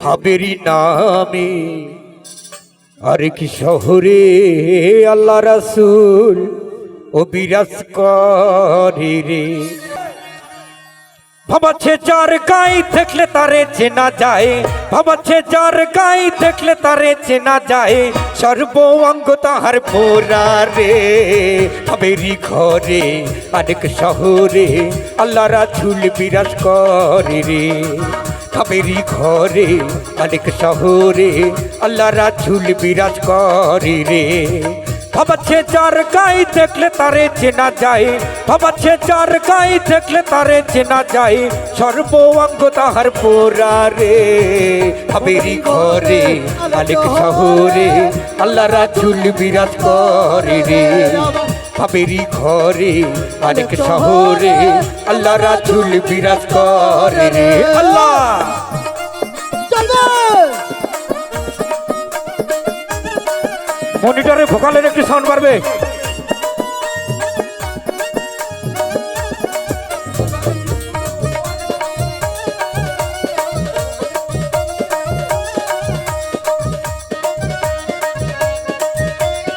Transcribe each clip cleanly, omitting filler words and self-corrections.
হাবেরি নামে আরেক শহরে আল্লাহ রাসূল ও বিরাজ করে রে। ভাবাচ্ছে যার গায়ে দেখলে তারে চেনা যায়, ভাবাচ্ছে যার গায়ে দেখলে তারে চেনা যায়, সর্ব অঙ্গ তাহার পোড়া রে। হাবেরি ঘরে আরেক শহরে আল্লাহ রাসূল বিরাজ করে রে। হাবেরি ঘরে আরেক শহরে আল্লাহ রাসূল বিরাজ করে রে। ভাবাচ্ছে যার গায়ে দেখলে তারে চেনা যায়, ভাবাচ্ছে যার গায়ে দেখলে তারে চেনা যায়, সর্ব অঙ্গ তাহার পোড়া রে। হাবেরি ঘরে আরেক শহরে আল্লাহ রাসূল বিরাজ করে রে। হাবেরি ঘরে আরেক শহরে আল্লাহ রাসূল বিরাজ করে রে। আল্লাহ মনিটরে ভোকালের একটু সাউন্ড বাড়বে।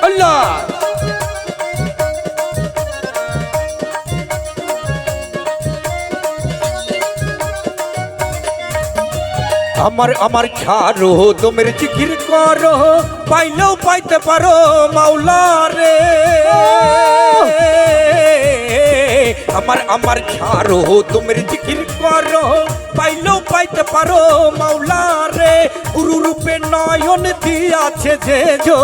আল্লাহ আমার আমার ছাড়ো তোমের জিকির করো, পাইলেও পাইতে পারো মাওলা রে। আমার আমার ছাড়ো তোমের জিকির করো, পাইলেও পাইতে পারো মাওলা রে। গুরু রূপে নয়ন দিয়াছে যে জো,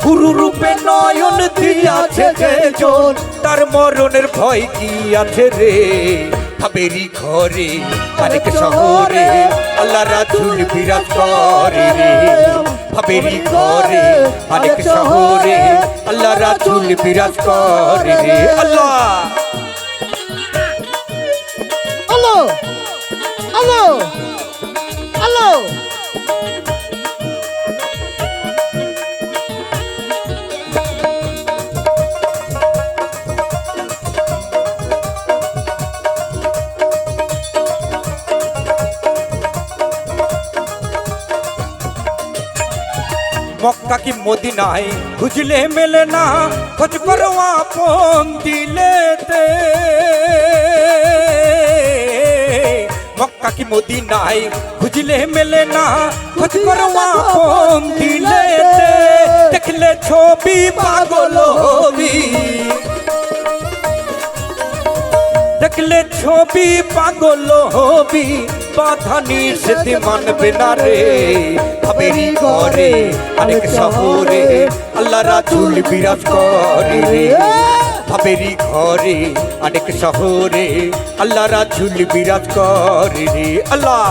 গুরু রূপে নয়ন দিয়াছে যে জন, তার মরণের ভয় কি আছে রে। হাবেরি ঘরে আরেক শহরে আল্লাহ রাসূল বিরাজ করে রে। হাবেরি ঘরে আরেক শহরে আল্লাহ রাসূল বিরাজ করে রে। আল্লাহ আল্লাহ আল্লাহ আল্লাহ মক্কা কি মদিনায় খুঁজলে মেলে না, খোঁজ করো আপন দিলেতে। মক্কা কি মদিনায় খুঁজলে মেলে না, খোঁজ করো আপন দিলেতে। দেখলে ছবি পাগল হবি, দেখলে ছবি পাগল হবি, বাধা নিষেধ মানবে না রে। হাবেরি ঘরে আরেক শহরে আল্লাহ রাসূল বিরাজ করে রে। হাবেরি ঘরে আরেক শহরে আল্লাহ রাসূল বিরাজ করে রে। আল্লাহ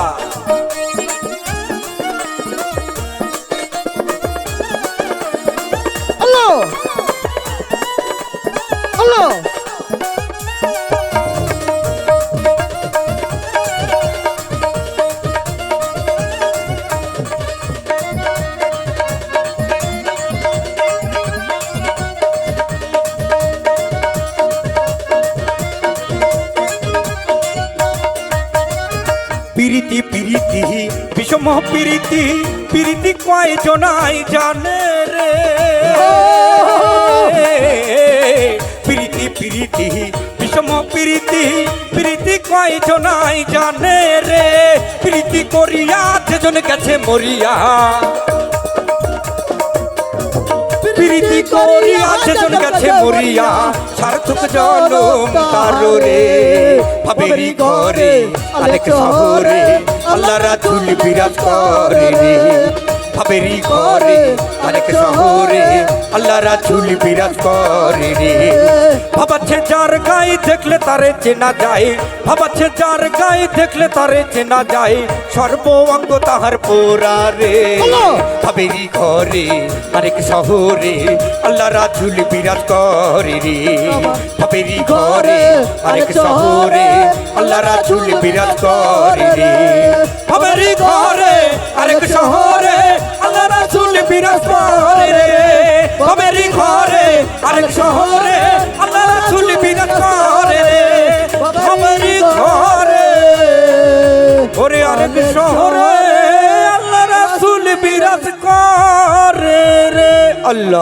আল্লাহ আল্লাহ প্রীতি প্রীতি বিষম প্রীতি, প্রীতি কয় জনাই জানে রে। প্রীতি প্রীতি বিষম প্রীতি, প্রীতি কয় জনাই জানে রে। প্রীতি করিয়া যেজন গেছে মরিয়া, প্রীতি করিয়া যেজন গেছে মরিয়া, সার্থক জনম তার রে। হাবেরি ঘরে আরেক শহরে আল্লাহ রাসূল বিরাজ করে রে। হাবেরি ঘরে আরেক শহরে আল্লাহ রাসূল বিরাজ করে রে। ভাবাচ্ছে যার গায়ে দেখলে তারে চেনা যায়, ভাবাচ্ছে যার গায়ে দেখলে তারে চেনা যায়, সর্ব অঙ্গ তাহার পোড়া রে। হাবেরি ঘরে আরেক শহরে আল্লাহ রাসূল বিরাজ করে রে। হাবেরি ঘরে আরেক শহরে আল্লাহ রাসূল বিরাজ করে রে। হাবেরি ঘরে আরেক শহরে আল্লাহ রাসূল বিরাজ করে রে। হাবেরি ঘরে আরেক শহরে আল্লাহ রাসূল বিরাজ করে রে। হাবেরি ঘরে ওরে আরেক শহরে আল্লাহ রাসূল বিরাজ করে রে আল্লাহ।